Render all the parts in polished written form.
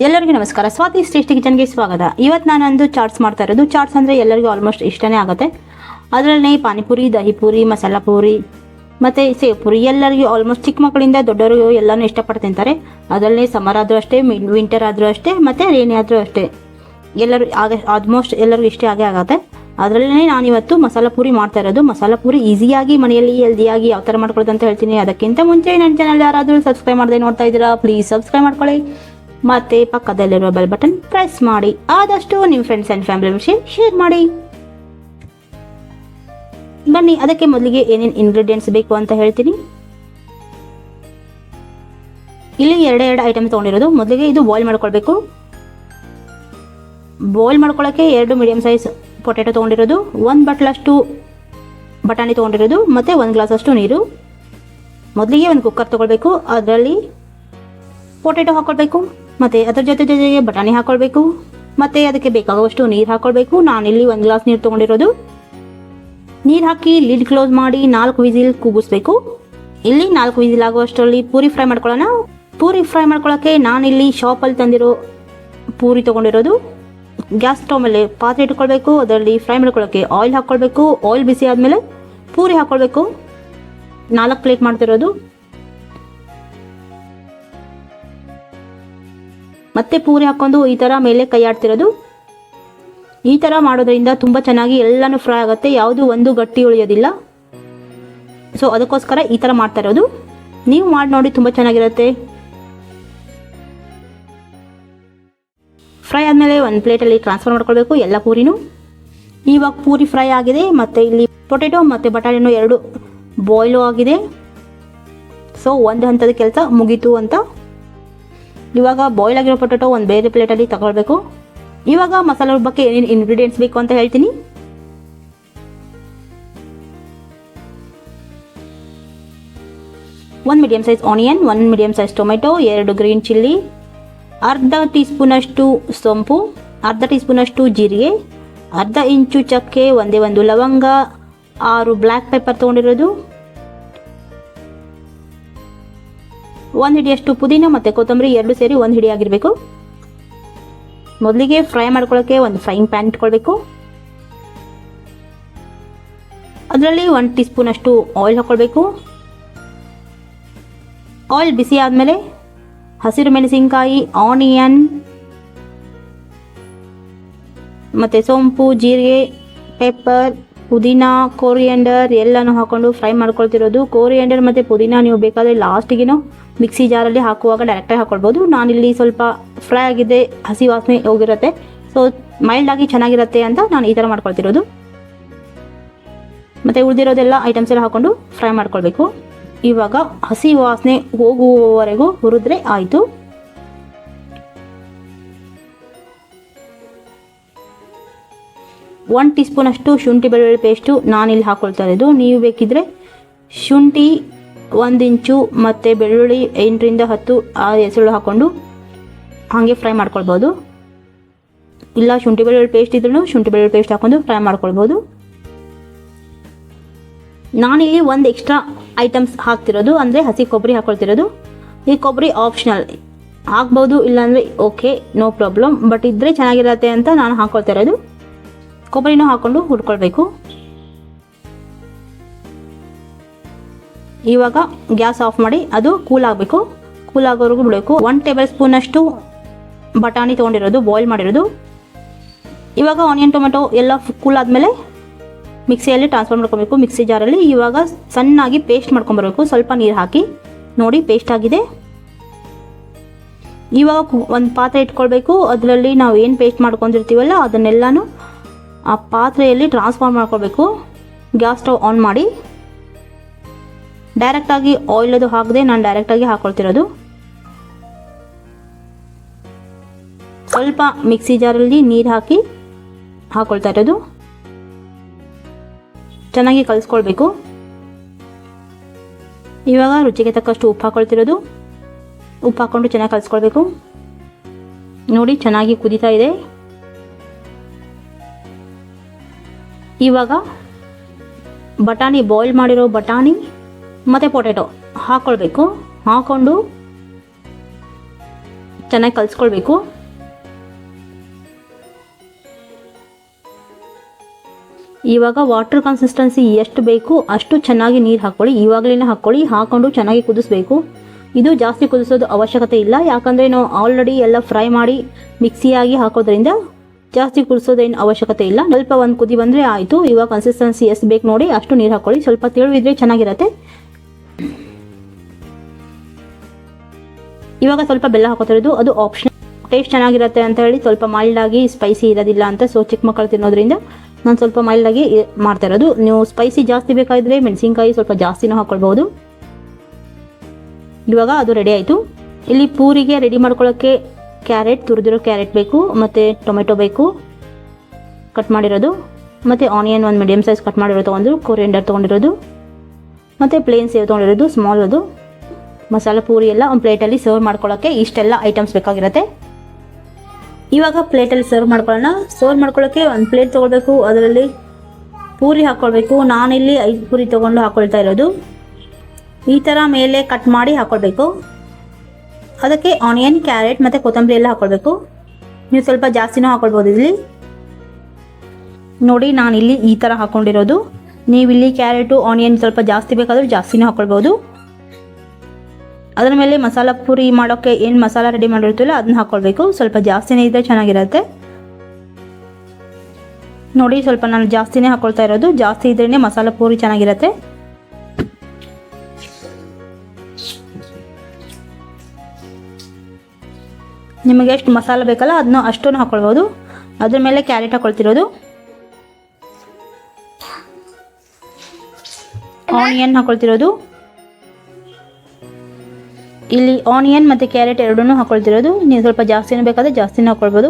ಎಲ್ಲರಿಗೂ ನಮಸ್ಕಾರ. ಸ್ವಾತಿ ಟೇಸ್ಟಿ ಕಿಚನ್ಗೆ ಸ್ವಾಗತ. ಇವತ್ತು ನಾನೊಂದು ಚಾಟ್ಸ್ ಮಾಡ್ತಾ ಇರೋದು. ಚಾಟ್ಸ್ ಅಂದರೆ ಎಲ್ಲರಿಗೂ ಆಲ್ಮೋಸ್ಟ್ ಇಷ್ಟನೇ ಆಗುತ್ತೆ. ಅದರಲ್ಲಿ ಪಾನಿಪುರಿ, ದಹಿಪುರಿ, ಮಸಾಲ ಪೂರಿ ಮತ್ತು ಸೇವ್ ಪೂರಿ ಎಲ್ಲರಿಗೂ ಆಲ್ಮೋಸ್ಟ್ ಚಿಕ್ಕ ಮಕ್ಕಳಿಂದ ದೊಡ್ಡವರು ಎಲ್ಲನೂ ಇಷ್ಟಪಟ್ಟು ತಿಂತಾರೆ. ಅದರಲ್ಲಿ ಸಮ್ಮರ್ ಆದರೂ ಅಷ್ಟೇ, ವಿಂಟರ್ ಆದರೂ ಅಷ್ಟೇ, ಮತ್ತು ರೇನಿ ಆದರೂ ಅಷ್ಟೇ ಎಲ್ಲರೂ ಆಲ್ಮೋಸ್ಟ್ ಎಲ್ಲರಿಗೂ ಇಷ್ಟ ಆಗುತ್ತೆ. ಅದರಲ್ಲೇ ನಾನಿವತ್ತು ಮಸಾಲ ಪೂರಿ ಮಾಡ್ತಾ ಇರೋದು. ಮಸಾಲ ಪೂರಿ ಈಸಿಯಾಗಿ ಮನೆಯಲ್ಲಿ ಹೆಲ್ದಿಯಾಗಿ ಯಾವ ಥರ ಮಾಡ್ಕೊಳ್ಳೋದು ಅಂತ ಹೇಳ್ತೀನಿ. ಅದಕ್ಕಿಂತ ಮುಂಚೆ ನನ್ನ ಚಾನಲ್ ಯಾರಾದರೂ ಸಬ್ಸ್ಕ್ರೈಬ್ ಮಾಡದೆ ನೋಡ್ತಾ ಇದ್ದೀರಾ, ಪ್ಲೀಸ್ ಸಬ್ಸ್ಕ್ರೈಬ್ ಮಾಡ್ಕೊಳ್ಳಿ ಮತ್ತು ಪಕ್ಕದಲ್ಲಿರುವ ಬೆಲ್ ಬಟನ್ ಪ್ರೆಸ್ ಮಾಡಿ. ಆದಷ್ಟು ನಿಮ್ಮ ಫ್ರೆಂಡ್ಸ್ ಆ್ಯಂಡ್ ಫ್ಯಾಮಿಲಿ ವಿಷಯ ಶೇರ್ ಮಾಡಿ. ಬನ್ನಿ, ಅದಕ್ಕೆ ಮೊದಲಿಗೆ ಏನೇನು ಇಂಗ್ರೀಡಿಯೆಂಟ್ಸ್ ಬೇಕು ಅಂತ ಹೇಳ್ತೀನಿ. ಇಲ್ಲಿ ಎರಡು ಐಟಮ್ ತೊಗೊಂಡಿರೋದು. ಮೊದಲಿಗೆ ಇದು ಬಾಯ್ಲ್ ಮಾಡ್ಕೊಳ್ಬೇಕು. ಬಾಯ್ಲ್ ಮಾಡ್ಕೊಳ್ಳೋಕ್ಕೆ 2 ಮೀಡಿಯಮ್ ಸೈಜ್ ಪೊಟ್ಯಾಟೊ ತೊಗೊಂಡಿರೋದು, 1 ಬಟ್ಲಷ್ಟು ಬಟಾಣಿ ತೊಗೊಂಡಿರೋದು ಮತ್ತು 1 ಗ್ಲಾಸಷ್ಟು ನೀರು. ಮೊದಲಿಗೆ ಒಂದು ಕುಕ್ಕರ್ ತೊಗೊಳ್ಬೇಕು. ಅದರಲ್ಲಿ ಪೊಟ್ಯಾಟೊ ಹಾಕ್ಕೊಳ್ಬೇಕು ಮತ್ತು ಅದರ ಜೊತೆಗೆ ಬಟಾಣಿ ಹಾಕ್ಕೊಳ್ಬೇಕು ಮತ್ತು ಅದಕ್ಕೆ ಬೇಕಾಗುವಷ್ಟು ನೀರು ಹಾಕ್ಕೊಳ್ಬೇಕು. ನಾನಿಲ್ಲಿ 1 ಗ್ಲಾಸ್ ನೀರು ತೊಗೊಂಡಿರೋದು. ನೀರು ಹಾಕಿ ಲಿಡ್ ಕ್ಲೋಸ್ ಮಾಡಿ 4 ವಿಸಿಲ್ ಕೂಗಿಸ್ಬೇಕು. ಇಲ್ಲಿ 4 ವಿಸಿಲ್ ಆಗುವಷ್ಟರಲ್ಲಿ ಪೂರಿ ಫ್ರೈ ಮಾಡ್ಕೊಳ್ಳೋಣ. ಪೂರಿ ಫ್ರೈ ಮಾಡ್ಕೊಳ್ಳೋಕ್ಕೆ ನಾನಿಲ್ಲಿ ಶಾಪಲ್ಲಿ ತಂದಿರೋ ಪೂರಿ ತೊಗೊಂಡಿರೋದು. ಗ್ಯಾಸ್ ಸ್ಟವ್ ಮೇಲೆ ಪಾತ್ರೆ ಇಟ್ಕೊಳ್ಬೇಕು. ಅದರಲ್ಲಿ ಫ್ರೈ ಮಾಡ್ಕೊಳ್ಳೋಕ್ಕೆ ಆಯಿಲ್ ಹಾಕ್ಕೊಳ್ಬೇಕು. ಆಯಿಲ್ ಬಿಸಿ ಆದಮೇಲೆ ಪೂರಿ ಹಾಕ್ಕೊಳ್ಬೇಕು. 4 ಪ್ಲೇಟ್ ಮಾಡ್ತಿರೋದು. ಮತ್ತೆ ಪೂರಿ ಹಾಕ್ಕೊಂಡು ಈ ಥರ ಮೇಲೆ ಕೈ ಆಡ್ತಿರೋದು. ಈ ಥರ ಮಾಡೋದ್ರಿಂದ ತುಂಬ ಚೆನ್ನಾಗಿ ಎಲ್ಲನೂ ಫ್ರೈ ಆಗುತ್ತೆ, ಯಾವುದು ಒಂದು ಗಟ್ಟಿ ಉಳಿಯೋದಿಲ್ಲ. ಸೊ ಅದಕ್ಕೋಸ್ಕರ ಈ ಥರ ಮಾಡ್ತಾ ಇರೋದು. ನೀವು ಮಾಡಿ ನೋಡಿ, ತುಂಬ ಚೆನ್ನಾಗಿರುತ್ತೆ. ಫ್ರೈ ಆದಮೇಲೆ ಒಂದು ಪ್ಲೇಟಲ್ಲಿ ಟ್ರಾನ್ಸ್ಫರ್ ಮಾಡ್ಕೊಳ್ಬೇಕು ಎಲ್ಲ ಪೂರಿನೂ. ಇವಾಗ ಪೂರಿ ಫ್ರೈ ಆಗಿದೆ ಮತ್ತು ಇಲ್ಲಿ ಪೊಟ್ಯಾಟೊ ಮತ್ತು ಬಟಾಣಿನೂ 2 ಬಾಯ್ಲು ಆಗಿದೆ. ಸೊ ಒಂದು ಹಂತದ ಕೆಲಸ ಮುಗೀತು ಅಂತ. ಇವಾಗ ಬಾಯ್ಲ್ ಆಗಿರೋ ಪೊಟ್ಯಾಟೊ ಒಂದು ಬೇರೆ ಪ್ಲೇಟಲ್ಲಿ ತಗೊಳ್ಬೇಕು. ಇವಾಗ ಮಸಾಲೆ ರುಬ್ಬಕ್ಕೆ ಏನೇನು ಇಂಗ್ರೀಡಿಯೆಂಟ್ಸ್ ಬೇಕು ಅಂತ ಹೇಳ್ತೀನಿ. ಒಂದು medium size onion, 1 medium size tomato, 2 green chilli, ಅರ್ಧ ಟೀ ಸ್ಪೂನಷ್ಟು ಸೋಂಪು, ಅರ್ಧ ಟೀ ಸ್ಪೂನಷ್ಟು ಜೀರಿಗೆ, ಅರ್ಧ ಇಂಚು ಚಕ್ಕೆ, ಒಂದೇ ಒಂದು ಲವಂಗ, 6 ಬ್ಲ್ಯಾಕ್ ಪೆಪ್ಪರ್ ತೊಗೊಂಡಿರೋದು, 1 ಹಿಡಿಯಷ್ಟು ಪುದೀನ ಮತ್ತು ಕೊತ್ತಂಬರಿ 2 ಸೇರಿ 1 ಹಿಡಿ ಆಗಿರಬೇಕು. ಮೊದಲಿಗೆ ಫ್ರೈ ಮಾಡ್ಕೊಳ್ಳೋಕ್ಕೆ ಒಂದು ಫ್ರೈಯಿಂಗ್ ಪ್ಯಾನ್ ಇಟ್ಕೊಳ್ಬೇಕು. ಅದರಲ್ಲಿ 1 ಟೀ ಸ್ಪೂನಷ್ಟು ಆಯಿಲ್ ಹಾಕ್ಕೊಳ್ಬೇಕು. ಆಯಿಲ್ ಬಿಸಿ ಆದಮೇಲೆ ಹಸಿರು ಮೆಣಸಿನಕಾಯಿ, ಆನಿಯನ್ ಮತ್ತು ಸೋಂಪು, ಜೀರಿಗೆ, ಪೆಪ್ಪರ್, ಪುದೀನ, ಕೋರಿಯಂಡರ್ ಎಲ್ಲನೂ ಹಾಕ್ಕೊಂಡು ಫ್ರೈ ಮಾಡ್ಕೊಳ್ತಿರೋದು. ಕೋರಿಯಂಡರ್ ಮತ್ತು ಪುದೀನ ನೀವು ಬೇಕಾದರೆ ಲಾಸ್ಟಿಗೇನೋ ಮಿಕ್ಸಿ ಜಾರಲ್ಲಿ ಹಾಕುವಾಗ ಡೈರೆಕ್ಟಾಗಿ ಹಾಕ್ಕೊಳ್ಬೋದು. ನಾನಿಲ್ಲಿ ಸ್ವಲ್ಪ ಫ್ರೈ ಆಗಿದೆ, ಹಸಿ ವಾಸನೆ ಹೋಗಿರುತ್ತೆ, ಸೊ ಮೈಲ್ಡಾಗಿ ಚೆನ್ನಾಗಿರುತ್ತೆ ಅಂತ ನಾನು ಈ ಥರ ಮಾಡ್ಕೊಳ್ತಿರೋದು. ಮತ್ತು ಉಳಿದಿರೋದೆಲ್ಲ ಐಟಮ್ಸ್ ಎಲ್ಲ ಹಾಕ್ಕೊಂಡು ಫ್ರೈ ಮಾಡ್ಕೊಳ್ಬೇಕು. ಇವಾಗ ಹಸಿ ವಾಸನೆ ಹೋಗುವವರೆಗೂ ಹುರಿದ್ರೆ ಆಯಿತು. ಒನ್ ಟೀ ಸ್ಪೂನಷ್ಟು ಶುಂಠಿ ಬೆಳ್ಳುಳ್ಳಿ ಪೇಸ್ಟು ನಾನಿಲ್ಲಿ ಹಾಕ್ಕೊಳ್ತಾ ಇರೋದು. ನೀವು ಬೇಕಿದ್ದರೆ ಶುಂಠಿ 1 ಇಂಚು ಮತ್ತು ಬೆಳ್ಳುಳ್ಳಿ 8ರಿಂದ 10 ಎಸಳು ಹಾಕ್ಕೊಂಡು ಹಾಗೆ ಫ್ರೈ ಮಾಡ್ಕೊಳ್ಬೋದು. ಇಲ್ಲ ಶುಂಠಿ ಬೆಳ್ಳುಳ್ಳಿ ಪೇಸ್ಟ್ ಇದ್ರೂ ಶುಂಠಿ ಬೆಳ್ಳುಳ್ಳಿ ಪೇಸ್ಟ್ ಹಾಕ್ಕೊಂಡು ಫ್ರೈ ಮಾಡ್ಕೊಳ್ಬೋದು. ನಾನಿಲ್ಲಿ 1 ಎಕ್ಸ್ಟ್ರಾ ಐಟಮ್ಸ್ ಹಾಕ್ತಿರೋದು, ಅಂದರೆ ಹಸಿ ಕೊಬ್ಬರಿ ಹಾಕ್ಕೊಳ್ತಿರೋದು. ಈ ಕೊಬ್ಬರಿ ಆಪ್ಷನಲ್, ಹಾಕ್ಬೋದು, ಇಲ್ಲಾಂದರೆ ಓಕೆ, ನೋ ಪ್ರಾಬ್ಲಮ್, ಬಟ್ ಇದ್ದರೆ ಚೆನ್ನಾಗಿರತ್ತೆ ಅಂತ ನಾನು ಹಾಕ್ಕೊಳ್ತಾ ಇರೋದು. ಕೊಬ್ಬರಿನೂ ಹಾಕ್ಕೊಂಡು ಹುರ್ಕೊಳ್ಬೇಕು. ಇವಾಗ ಗ್ಯಾಸ್ ಆಫ್ ಮಾಡಿ ಅದು ಕೂಲ್ ಆಗಬೇಕು. ಕೂಲ್ ಆಗೋವರೆಗೂ ಬಿಡಬೇಕು. 1 ಟೇಬಲ್ ಸ್ಪೂನಷ್ಟು ಬಟಾಣಿ ತೊಗೊಂಡಿರೋದು, ಬಾಯ್ಲ್ ಮಾಡಿರೋದು. ಇವಾಗ ಆನಿಯನ್ ಟೊಮೆಟೊ ಎಲ್ಲ ಕೂಲ್ ಆದಮೇಲೆ ಮಿಕ್ಸಿಯಲ್ಲಿ ಟ್ರಾನ್ಸ್ಫರ್ ಮಾಡ್ಕೊಬೇಕು, ಮಿಕ್ಸಿ ಜಾರಲ್ಲಿ. ಇವಾಗ ಸಣ್ಣಾಗಿ ಪೇಸ್ಟ್ ಮಾಡ್ಕೊಂಬರ್ಬೇಕು. ಸ್ವಲ್ಪ ನೀರು ಹಾಕಿ ನೋಡಿ, ಪೇಸ್ಟ್ ಆಗಿದೆ. ಇವಾಗ ಒಂದು ಪಾತ್ರೆ ಇಟ್ಕೊಳ್ಬೇಕು. ಅದರಲ್ಲಿ ನಾವು ಏನು ಪೇಸ್ಟ್ ಮಾಡ್ಕೊಂಡಿರ್ತೀವಲ್ಲ ಅದನ್ನೆಲ್ಲನೂ ಆ ಪಾತ್ರೆಯಲ್ಲಿ ಟ್ರಾನ್ಸ್ಫರ್ ಮಾಡ್ಕೊಳ್ಬೇಕು. ಗ್ಯಾಸ್ ಸ್ಟವ್ ಆನ್ ಮಾಡಿ ಡೈರೆಕ್ಟಾಗಿ ಆಯಿಲ್ ಅದು ಹಾಕದೆ ನಾನು ಡೈರೆಕ್ಟಾಗಿ ಹಾಕ್ಕೊಳ್ತಿರೋದು. ಸ್ವಲ್ಪ ಮಿಕ್ಸಿ ಜಾರಲ್ಲಿ ನೀರು ಹಾಕಿ ಹಾಕ್ಕೊಳ್ತಾ ಇರೋದು. ಚೆನ್ನಾಗಿ ಕಲಿಸ್ಕೊಳ್ಬೇಕು. ಇವಾಗ ರುಚಿಗೆ ತಕ್ಕಷ್ಟು ಉಪ್ಪು ಹಾಕ್ಕೊಳ್ತಿರೋದು. ಉಪ್ಪು ಹಾಕ್ಕೊಂಡು ಚೆನ್ನಾಗಿ ಕಲಿಸ್ಕೊಳ್ಬೇಕು. ನೋಡಿ, ಚೆನ್ನಾಗಿ ಕುದೀತಾ ಇದೆ. ಇವಾಗ ಬಟಾಣಿ, ಬಾಯ್ಲ್ ಮಾಡಿರೋ ಬಟಾಣಿ ಮತ್ತು ಪೊಟ್ಯಾಟೊ ಹಾಕ್ಕೊಳ್ಬೇಕು. ಹಾಕ್ಕೊಂಡು ಚೆನ್ನಾಗಿ ಕಲಿಸ್ಕೊಳ್ಬೇಕು. ಇವಾಗ ವಾಟರ್ ಕನ್ಸಿಸ್ಟೆನ್ಸಿ ಎಷ್ಟು ಬೇಕು ಅಷ್ಟು ಚೆನ್ನಾಗಿ ನೀರು ಹಾಕ್ಕೊಳ್ಳಿ. ಇವಾಗಲೇ ಹಾಕ್ಕೊಳ್ಳಿ, ಹಾಕ್ಕೊಂಡು ಚೆನ್ನಾಗಿ ಕುದಿಸ್ಬೇಕು. ಇದು ಜಾಸ್ತಿ ಕುದಿಸೋದು ಅವಶ್ಯಕತೆ ಇಲ್ಲ, ಯಾಕಂದರೆ ನಾವು ಆಲ್ರೆಡಿ ಎಲ್ಲ ಫ್ರೈ ಮಾಡಿ ಮಿಕ್ಸಿಯಾಗಿ ಹಾಕೋದ್ರಿಂದ ಜಾಸ್ತಿ ಕುದಿಸೋದೇನು ಅವಶ್ಯಕತೆ ಇಲ್ಲ. ಸ್ವಲ್ಪ ಒಂದು ಕುದಿ ಬಂದರೆ ಆಯಿತು. ಇವಾಗ ಕನ್ಸಿಸ್ಟೆನ್ಸಿ ಎಷ್ಟು ಬೇಕು ನೋಡಿ ಅಷ್ಟು ನೀರು ಹಾಕ್ಕೊಳ್ಳಿ. ಸ್ವಲ್ಪ ತೆಳುವಿದ್ರೆ ಚೆನ್ನಾಗಿರುತ್ತೆ. ಇವಾಗ ಸ್ವಲ್ಪ ಬೆಲ್ಲ ಹಾಕೋತಿರೋದು ಅದು ಆಪ್ಷನ್. ಟೇಸ್ಟ್ ಚೆನ್ನಾಗಿರುತ್ತೆ ಅಂತ ಹೇಳಿ ಸ್ವಲ್ಪ ಮೈಲ್ಡಾಗಿ ಸ್ಪೈಸಿ ಇರೋದಿಲ್ಲ ಅಂತ, ಸೊ ಚಿಕ್ಕ ಮಕ್ಕಳು ತಿನ್ನೋದ್ರಿಂದ ನಾನು ಸ್ವಲ್ಪ ಮೈಲ್ಡಾಗಿ ಮಾಡ್ತಾ ಇರೋದು. ನೀವು ಸ್ಪೈಸಿ ಜಾಸ್ತಿ ಬೇಕಾದರೆ ಮೆಣಸಿನ್ಕಾಯಿ ಸ್ವಲ್ಪ ಜಾಸ್ತಿನೂ ಹಾಕ್ಕೊಳ್ಬೋದು. ಇವಾಗ ಅದು ರೆಡಿ ಆಯಿತು. ಇಲ್ಲಿ ಪೂರಿಗೆ ರೆಡಿ ಮಾಡ್ಕೊಳ್ಳೋಕ್ಕೆ ಕ್ಯಾರೆಟ್, ತುರಿದಿರೋ ಕ್ಯಾರೆಟ್ ಬೇಕು, ಮತ್ತು ಟೊಮೆಟೊ ಬೇಕು ಕಟ್ ಮಾಡಿರೋದು, ಮತ್ತು ಆನಿಯನ್ ಒಂದು ಮೀಡಿಯಮ್ ಸೈಜ್ ಕಟ್ ಮಾಡಿರೋ ತೊಗೊಂಡು, ಕೊರಿಯಂಡರ್ ತೊಗೊಂಡಿರೋದು, ಮತ್ತು ಪ್ಲೇನ್ ಸೇವ್ ತೊಗೊಂಡಿರೋದು ಸ್ಮಾಲ್ ಅದು. ಮಸಾಲೆ ಪೂರಿ ಎಲ್ಲ ಒಂದು ಪ್ಲೇಟಲ್ಲಿ ಸರ್ವ್ ಮಾಡ್ಕೊಳ್ಳೋಕ್ಕೆ ಇಷ್ಟೆಲ್ಲ ಐಟಮ್ಸ್ ಬೇಕಾಗಿರುತ್ತೆ. ಇವಾಗ ಪ್ಲೇಟಲ್ಲಿ ಸರ್ವ್ ಮಾಡ್ಕೊಳ್ಳೋಣ. ಸರ್ವ್ ಮಾಡ್ಕೊಳ್ಳೋಕ್ಕೆ ಒಂದು ಪ್ಲೇಟ್ ತೊಗೊಳ್ಬೇಕು, ಅದರಲ್ಲಿ ಪೂರಿ ಹಾಕ್ಕೊಳ್ಬೇಕು. ನಾನಿಲ್ಲಿ 5 ಪೂರಿ ತೊಗೊಂಡು ಹಾಕ್ಕೊಳ್ತಾ ಇರೋದು. ಈ ಥರ ಮೇಲೆ ಕಟ್ ಮಾಡಿ ಹಾಕ್ಕೊಳ್ಬೇಕು. ಅದಕ್ಕೆ ಆನಿಯನ್, ಕ್ಯಾರೆಟ್ ಮತ್ತು ಕೊತ್ತಂಬರಿ ಎಲ್ಲ ಹಾಕ್ಕೊಳ್ಬೇಕು. ನೀವು ಸ್ವಲ್ಪ ಜಾಸ್ತಿನೂ ಹಾಕ್ಕೊಳ್ಬೋದು. ಇಲ್ಲಿ ನೋಡಿ ನಾನಿಲ್ಲಿ ಈ ಥರ ಹಾಕ್ಕೊಂಡಿರೋದು. ನೀವಿಲ್ಲಿ ಕ್ಯಾರೆಟು ಆನಿಯನ್ ಸ್ವಲ್ಪ ಜಾಸ್ತಿ ಬೇಕಾದರೂ ಜಾಸ್ತಿನೂ ಹಾಕ್ಕೊಳ್ಬೋದು. ಅದರ ಮೇಲೆ ಮಸಾಲ ಪೂರಿ ಮಾಡೋಕ್ಕೆ ಏನು ಮಸಾಲ ರೆಡಿ ಮಾಡಿರ್ತೀವಲ್ಲ ಅದನ್ನ ಹಾಕ್ಕೊಳ್ಬೇಕು. ಸ್ವಲ್ಪ ಜಾಸ್ತಿನೇ ಇದ್ದರೆ ಚೆನ್ನಾಗಿರುತ್ತೆ. ನೋಡಿ ಸ್ವಲ್ಪ ನಾನು ಜಾಸ್ತಿನೇ ಹಾಕ್ಕೊಳ್ತಾ ಇರೋದು. ಜಾಸ್ತಿ ಇದ್ರೇ ಮಸಾಲ ಪೂರಿ ಚೆನ್ನಾಗಿರುತ್ತೆ. ನಿಮಗೆ ಎಷ್ಟು ಮಸಾಲೆ ಬೇಕಲ್ಲ ಅದನ್ನ ಅಷ್ಟನ್ನು ಹಾಕ್ಕೊಳ್ಬೋದು. ಅದ್ರ ಮೇಲೆ ಕ್ಯಾರೆಟ್ ಹಾಕ್ಕೊಳ್ತಿರೋದು, ಆನಿಯನ್ ಹಾಕ್ಕೊಳ್ತಿರೋದು. ಇಲ್ಲಿ ಆನಿಯನ್ ಮತ್ತು ಕ್ಯಾರೆಟ್ ಎರಡನ್ನೂ ಹಾಕ್ಕೊಳ್ತಿರೋದು. ನೀವು ಸ್ವಲ್ಪ ಜಾಸ್ತಿನೂ ಬೇಕಾದರೆ ಜಾಸ್ತಿನೂ ಹಾಕ್ಕೊಳ್ಬೋದು.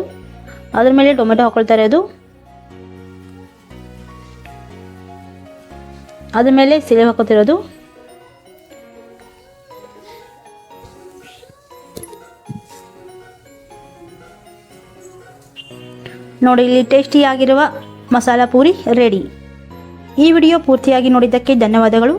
ಅದ್ರ ಮೇಲೆ ಟೊಮೆಟೊ ಹಾಕ್ಕೊಳ್ತಾ ಇರೋದು. ಅದ್ರ ಮೇಲೆ ಸಿಲೆ ಹಾಕೋತಿರೋದು. ನೋಡಿ ಇಲ್ಲಿ ಟೇಸ್ಟಿಯಾಗಿರುವ ಮಸಾಲ ಪೂರಿ ರೆಡಿ. ಈ ವಿಡಿಯೋ ಪೂರ್ತಿಯಾಗಿ ನೋಡಿದ್ದಕ್ಕೆ ಧನ್ಯವಾದಗಳು.